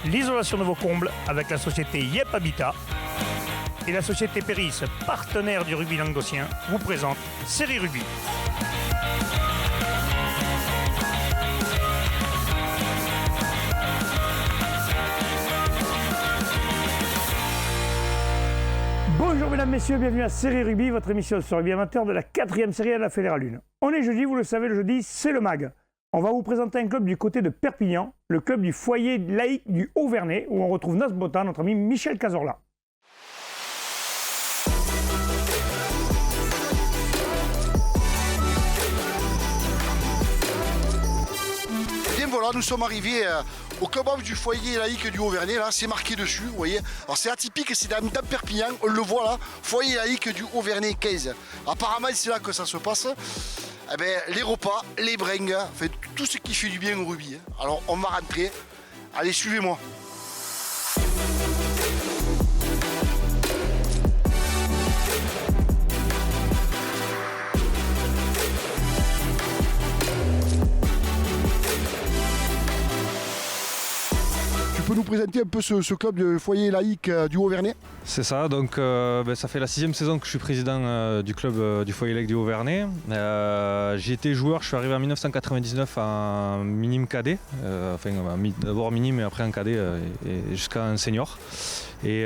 l'isolation de vos combles avec la société Yep Habitat. Et la société Péris, partenaire du rugby languedocien, vous présente Série Rugby. Bonjour mesdames, messieurs, bienvenue à Série Rugby, votre émission sur rugby amateur de la 4e série à la Fédérale 1. On est jeudi, vous le savez, le jeudi, c'est le MAG. On va vous présenter un club du côté de Perpignan, le club du foyer laïque du Haut-Vernay, où on retrouve notre botin, notre ami Michel Cazorla. Bien voilà, nous sommes arrivés au kebab du foyer laïque du Haut-Vernay, là, c'est marqué dessus, vous voyez. Alors c'est atypique, c'est dans Perpignan, on le voit là, foyer laïque du Haut-Vernay 15. Apparemment c'est là que ça se passe. Eh ben, les repas, les bringues, enfin, tout ce qui fait du bien au rugby. Alors on va rentrer, allez suivez-moi. Tu peux nous présenter un peu ce club de foyer laïque du Haut-Vernay? C'est ça, donc ça fait la 6e saison que je suis président du club du foyer laïque du Haut-Vernay. J'ai été joueur, je suis arrivé en 1999 en minime cadet, d'abord minime et après en cadet et jusqu'à un senior. Et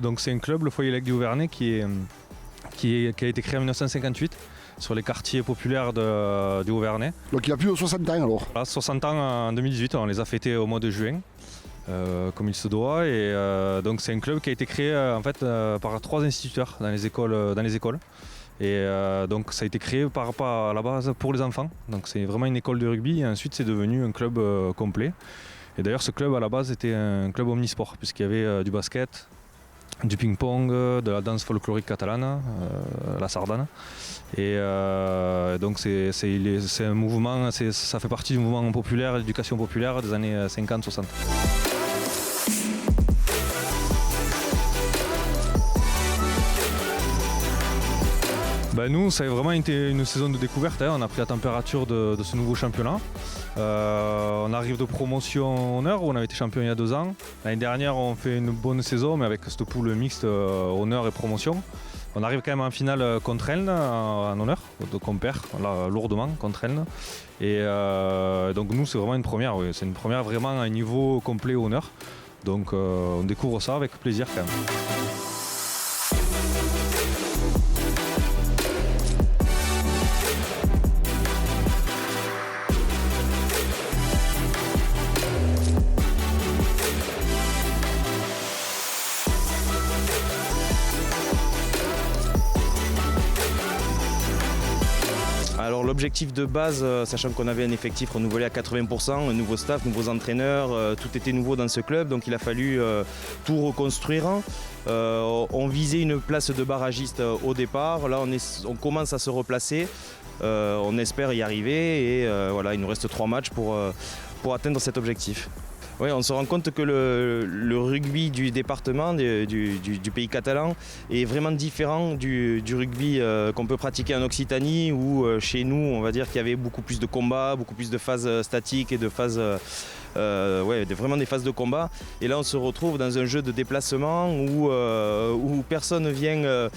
donc c'est un club, le foyer laïque du Haut-Vernay, qui a été créé en 1958. Sur les quartiers populaires du Haut-Vernay. Donc il y a plus de 60 ans alors? Voilà, 60 ans en 2018, on les a fêtés au mois de juin, comme il se doit. Et donc c'est un club qui a été créé par 3 instituteurs dans les écoles. Et donc ça a été créé à la base pour les enfants. Donc c'est vraiment une école de rugby et ensuite c'est devenu un club complet. Et d'ailleurs ce club à la base était un club omnisport puisqu'il y avait du basket, du ping-pong, de la danse folklorique catalane, la sardane. Et donc c'est un mouvement, ça fait partie du mouvement populaire, l'éducation populaire des années 50-60. Nous, ça a vraiment été une saison de découverte. On a pris la température de ce nouveau championnat. On arrive de promotion honneur, où on avait été champion il y a 2 ans. L'année dernière, on fait une bonne saison, mais avec cette poule mixte honneur et promotion. On arrive quand même en finale contre Elne, en honneur, donc on perd lourdement contre Elne. Et donc nous, c'est vraiment une première, oui. C'est une première vraiment à un niveau complet honneur. Donc on découvre ça avec plaisir quand même. Alors l'objectif de base, sachant qu'on avait un effectif renouvelé à 80%, un nouveau staff, nouveaux entraîneurs, tout était nouveau dans ce club, donc il a fallu tout reconstruire. On visait une place de barragiste au départ, là on commence à se replacer, on espère y arriver et voilà, il nous reste 3 matchs pour atteindre cet objectif. Oui, on se rend compte que le rugby du département, du pays catalan, est vraiment différent du rugby qu'on peut pratiquer en Occitanie, où chez nous, on va dire qu'il y avait beaucoup plus de combats, beaucoup plus de phases statiques et de phases, vraiment des phases de combat. Et là, on se retrouve dans un jeu de déplacement où personne vient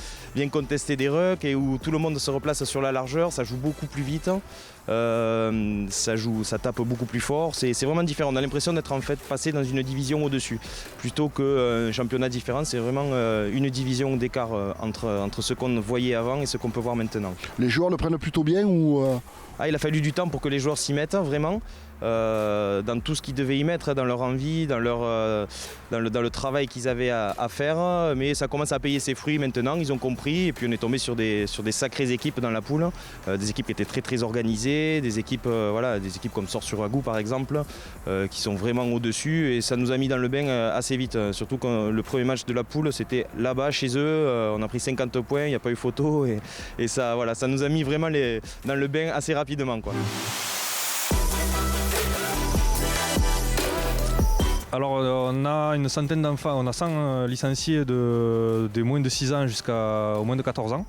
contester des rucks et où tout le monde se replace sur la largeur. Ça joue beaucoup plus vite. Ça tape beaucoup plus fort, c'est vraiment différent. On a l'impression d'être en fait passé dans une division au-dessus. Plutôt qu'un championnat différent, c'est vraiment une division d'écart entre ce qu'on voyait avant et ce qu'on peut voir maintenant. Les joueurs le prennent plutôt bien ou il a fallu du temps pour que les joueurs s'y mettent vraiment. Dans tout ce qu'ils devaient y mettre, dans leur envie, dans le travail qu'ils avaient à faire. Mais ça commence à payer ses fruits maintenant, ils ont compris. Et puis on est tombé sur des sacrées équipes dans la poule. Des équipes qui étaient très très organisées, des équipes comme Sors-sur-Agou par exemple, qui sont vraiment au-dessus. Et ça nous a mis dans le bain assez vite. Surtout quand le premier match de la poule, c'était là-bas chez eux. On a pris 50 points, il n'y a pas eu photo. Et ça, voilà, ça nous a mis vraiment dans le bain assez rapidement, quoi. Alors on a une centaine d'enfants, on a 100 licenciés de moins de 6 ans jusqu'au moins de 14 ans.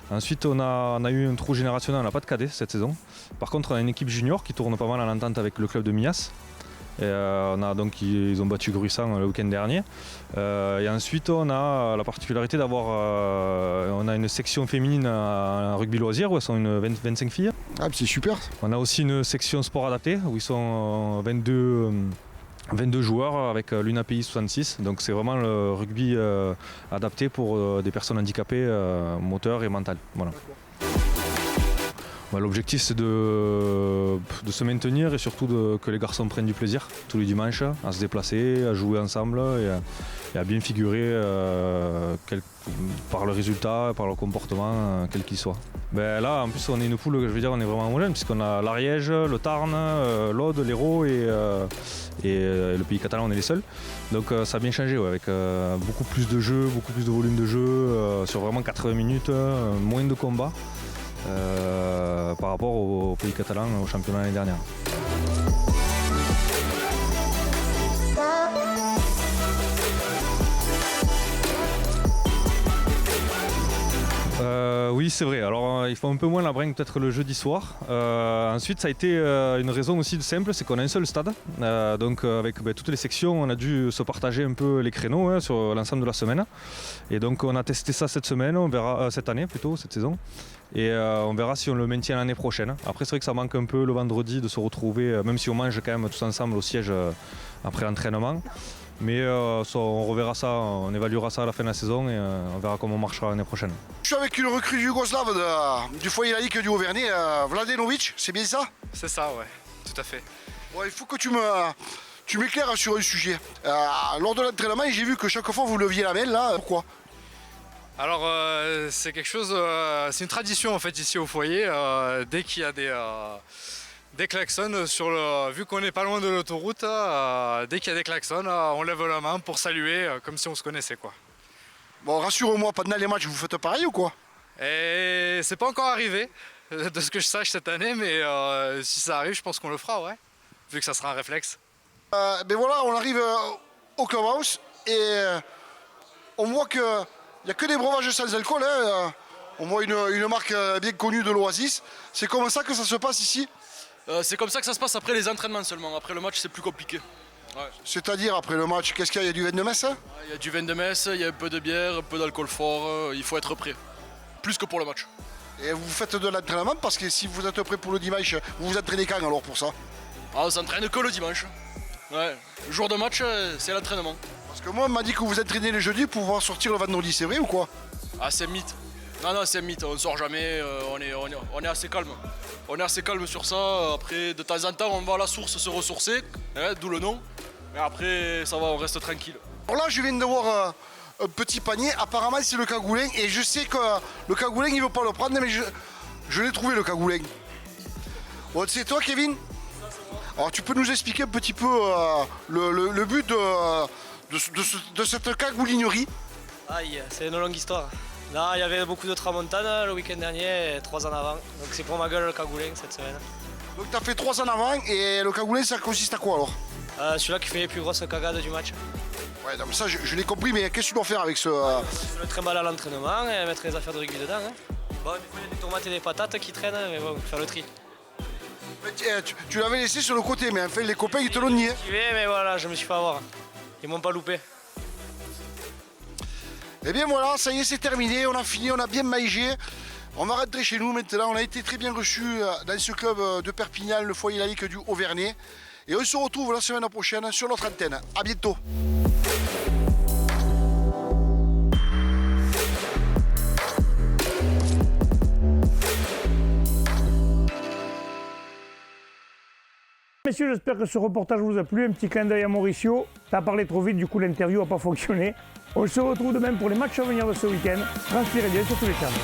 Ensuite on a eu un trou générationnel, on n'a pas de cadet cette saison. Par contre on a une équipe junior qui tourne pas mal en entente avec le club de Mias. Et, ils ont battu Gruissan le week-end dernier. Et ensuite, on a la particularité d'avoir on a une section féminine en rugby loisir où elles sont 25 filles. Ah, c'est super. On a aussi une section sport adapté où ils sont 22 joueurs avec l'UNAPI 66. Donc c'est vraiment le rugby adapté pour des personnes handicapées moteurs et mentales. Voilà. L'objectif c'est de se maintenir et surtout que les garçons prennent du plaisir tous les dimanches à se déplacer, à jouer ensemble et à bien figurer par le résultat, par le comportement, quel qu'il soit. Là en plus on est une poule, je veux dire, on est vraiment homogène puisqu'on a l'Ariège, le Tarn, l'Aude, l'Hérault et le Pays catalan, on est les seuls. Donc ça a bien changé avec beaucoup plus de jeux, beaucoup plus de volume de jeu sur vraiment 80 minutes, moins de combats. Par rapport au pays catalan au championnat l'année dernière. Oui, c'est vrai. Alors, il faut un peu moins la bringue peut-être le jeudi soir. Ensuite, ça a été une raison aussi simple, c'est qu'on a un seul stade. Donc, avec toutes les sections, on a dû se partager un peu les créneaux sur l'ensemble de la semaine. Et donc, on a testé ça cette semaine, on verra cette année plutôt, cette saison. Et on verra si on le maintient l'année prochaine. Après, c'est vrai que ça manque un peu le vendredi de se retrouver, même si on mange quand même tous ensemble au siège après l'entraînement. Mais on reverra ça, on évaluera ça à la fin de la saison et on verra comment on marchera l'année prochaine. Je suis avec une recrue yougoslave du foyer laïque du Haut-Vernay, Vladenovic, c'est bien ça? C'est ça, ouais, tout à fait. Bon, il faut que tu m'éclaires sur un sujet. Lors de l'entraînement, j'ai vu que chaque fois vous leviez la main, là, pourquoi? Alors c'est quelque chose, c'est une tradition en fait ici au foyer, dès qu'il y a des klaxons, vu qu'on n'est pas loin de l'autoroute, dès qu'il y a des klaxons, on lève la main pour saluer comme si on se connaissait quoi. Bon, rassure-moi, pendant les matchs, vous faites pareil ou quoi? Et c'est pas encore arrivé, de ce que je sache cette année, mais si ça arrive, je pense qu'on le fera, ouais, vu que ça sera un réflexe. Voilà, on arrive au clubhouse et on voit qu'il n'y a que des breuvages sans alcool. Hein. On voit une marque bien connue de l'Oasis. C'est comme ça que ça se passe ici? C'est comme ça que ça se passe après les entraînements seulement. Après le match, c'est plus compliqué. Ouais. C'est-à-dire après le match, qu'est-ce qu'il y a? Il y a du vin de messe? Il y a du vin de messe, il y a un peu de bière, un peu d'alcool fort. Il faut être prêt. Plus que pour le match. Et vous faites de l'entraînement parce que si vous êtes prêt pour le dimanche, vous vous entraînez quand alors pour ça? On s'entraîne que le dimanche. Ouais. Le jour de match, c'est l'entraînement. Parce que moi, on m'a dit que vous entraînez le jeudi pour pouvoir sortir le vendredi, c'est vrai ou quoi? Ah, c'est un mythe. Non, c'est un mythe. On sort jamais. On est assez calme. On est assez calme sur ça. Après, de temps en temps, on va à la source se ressourcer, d'où le nom. Mais après, ça va, on reste tranquille. Alors là, je viens de voir un petit panier. Apparemment, c'est le cagoulin. Et je sais que le cagoulin, il ne veut pas le prendre, mais je l'ai trouvé, le cagoulin. Bon, c'est toi, Kevin? Alors, tu peux nous expliquer un petit peu le but de cette cagoulinerie? Aïe, c'est une longue histoire. Là, il y avait beaucoup de tramontane le week-end dernier, 3 ans avant. Donc c'est pour ma gueule le cagoulin cette semaine. Donc tu as fait 3 ans avant et le cagoulin, ça consiste à quoi alors? Celui-là qui fait les plus grosses cagades du match. Ouais, non, mais ça je l'ai compris, mais qu'est-ce que tu dois faire avec ce... Je le trimballe à l'entraînement et mettre les affaires de rugby dedans. Hein. Bon, des fois il y a des tomates et des patates qui traînent, mais bon, faire le tri. Mais, tu l'avais laissé sur le côté, mais en fait les copains ils te l'ont nié. Mais voilà, je me suis fait avoir. Ils m'ont pas loupé. Et bien voilà, ça y est, c'est terminé, on a fini, on a bien maïgé. On va rentrer chez nous maintenant, on a été très bien reçus dans ce club de Perpignan, le foyer laïque du Haut-Vernay. Et on se retrouve la semaine prochaine sur notre antenne. A bientôt. Messieurs, j'espère que ce reportage vous a plu. Un petit clin d'œil à Mauricio. T'as parlé trop vite, du coup l'interview n'a pas fonctionné. On se retrouve demain pour les matchs à venir de ce week-end. Transpirez bien sur tous les channels.